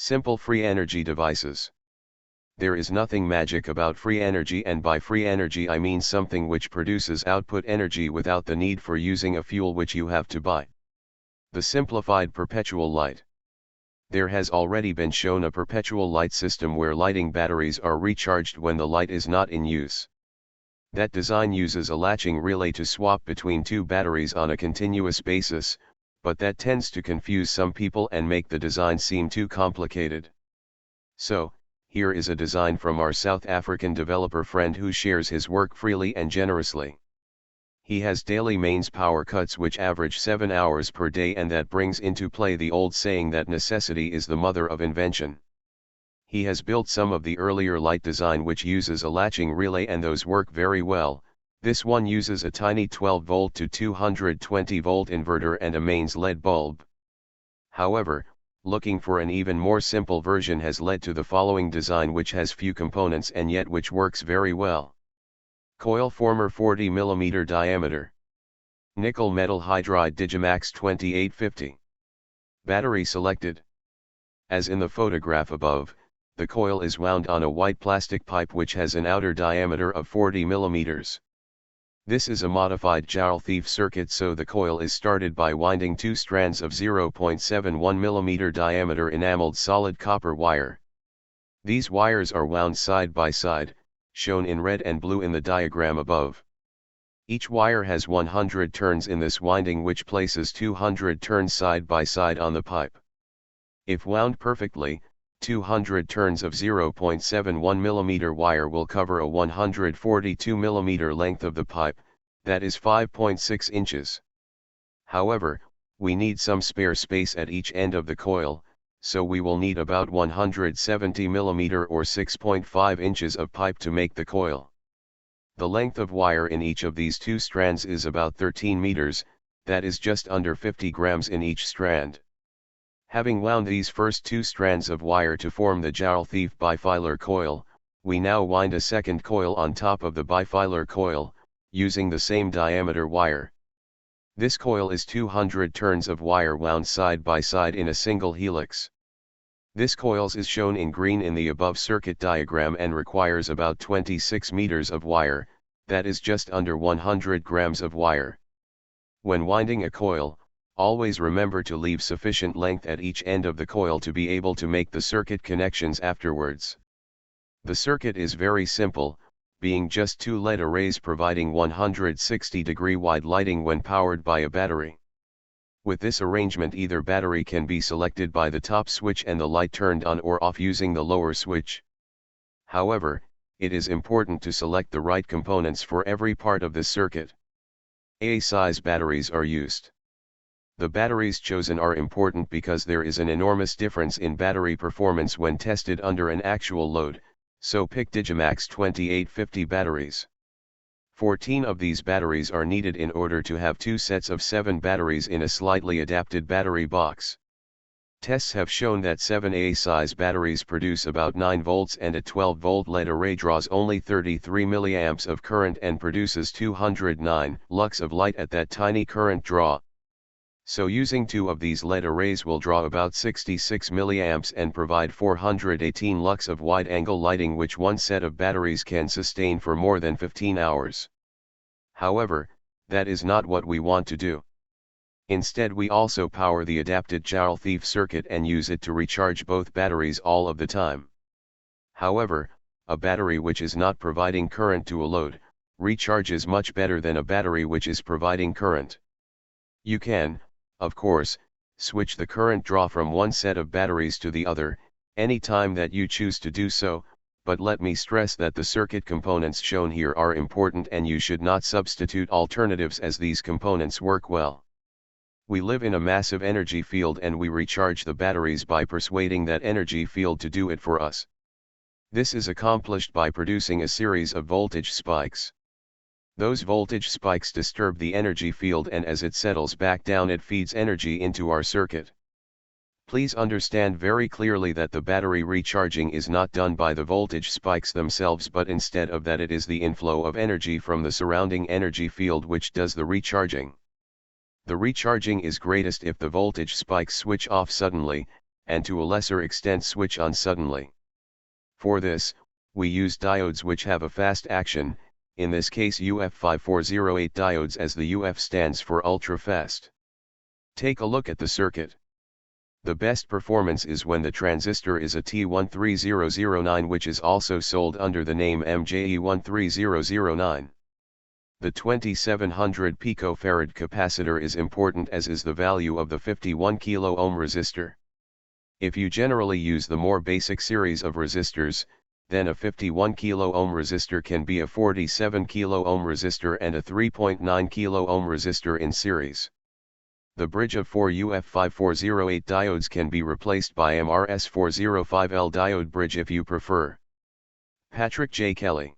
Simple free energy devices. There is nothing magic about free energy, and by free energy I mean something which produces output energy without the need for using a fuel which you have to buy. The simplified perpetual light. There has already been shown a perpetual light system where lighting batteries are recharged when the light is not in use. That design uses a latching relay to swap between two batteries on a continuous basis, but that tends to confuse some people and make the design seem too complicated. So, here is a design from our South African developer friend who shares his work freely and generously. He has daily mains power cuts which average 7 hours per day, and that brings into play the old saying that necessity is the mother of invention. He has built some of the earlier light design which uses a latching relay, and those work very well. This one uses a tiny 12 volt to 220 volt inverter and a mains LED bulb. However, looking for an even more simple version has led to the following design, which has few components and yet which works very well. Coil former 40 mm diameter. Nickel metal hydride Digimax 2850. Battery selected. As in the photograph above, the coil is wound on a white plastic pipe which has an outer diameter of 40 mm. This is a modified Jarl Thief circuit, so the coil is started by winding two strands of 0.71 mm diameter enameled solid copper wire. These wires are wound side by side, shown in red and blue in the diagram above. Each wire has 100 turns in this winding, which places 200 turns side by side on the pipe. If wound perfectly, 200 turns of 0.71 mm wire will cover a 142 mm length of the pipe, that is 5.6 inches. However, we need some spare space at each end of the coil, so we will need about 170 mm or 6.5 inches of pipe to make the coil. The length of wire in each of these two strands is about 13 meters, that is just under 50 grams in each strand. Having wound these first two strands of wire to form the Jarl Thief bifilar coil, we now wind a second coil on top of the bifilar coil, using the same diameter wire. This coil is 200 turns of wire wound side by side in a single helix. This coil is shown in green in the above circuit diagram and requires about 26 meters of wire, that is just under 100 grams of wire. When winding a coil, always remember to leave sufficient length at each end of the coil to be able to make the circuit connections afterwards. The circuit is very simple, being just two LED arrays providing 160-degree wide lighting when powered by a battery. With this arrangement, either battery can be selected by the top switch and the light turned on or off using the lower switch. However, it is important to select the right components for every part of the circuit. AA-size batteries are used. The batteries chosen are important because there is an enormous difference in battery performance when tested under an actual load, so pick Digimax 2850 batteries. 14 of these batteries are needed in order to have two sets of 7 batteries in a slightly adapted battery box. Tests have shown that 7 AA-size batteries produce about 9 volts and a 12-volt LED array draws only 33 mA of current and produces 209 lux of light at that tiny current draw. So using 2 of these LED arrays will draw about 66 mA and provide 418 lux of wide-angle lighting, which one set of batteries can sustain for more than 15 hours. However, that is not what we want to do. Instead, we also power the adapted Jarl Thief circuit and use it to recharge both batteries all of the time. However, a battery which is not providing current to a load, recharges much better than a battery which is providing current. You can, of course, switch the current draw from one set of batteries to the other, any time that you choose to do so, but let me stress that the circuit components shown here are important and you should not substitute alternatives, as these components work well. We live in a massive energy field and we recharge the batteries by persuading that energy field to do it for us. This is accomplished by producing a series of voltage spikes. Those voltage spikes disturb the energy field, and as it settles back down it feeds energy into our circuit. Please understand very clearly that the battery recharging is not done by the voltage spikes themselves, but instead of that it is the inflow of energy from the surrounding energy field which does the recharging. The recharging is greatest if the voltage spikes switch off suddenly, and to a lesser extent switch on suddenly. For this, we use diodes which have a fast action, in this case UF5408 diodes, as the UF stands for ultra fast. Take a look at the circuit. The best performance is when the transistor is a T13009, which is also sold under the name MJE13009. The 2700 picofarad capacitor is important, as is the value of the 51 kilo ohm resistor. If you generally use the more basic series of resistors, then a 51 kilo ohm resistor can be a 47 kilo ohm resistor and a 3.9 kilo ohm resistor in series. The bridge of 4 UF5408 diodes can be replaced by MRS405L diode bridge if you prefer. Patrick J. Kelly.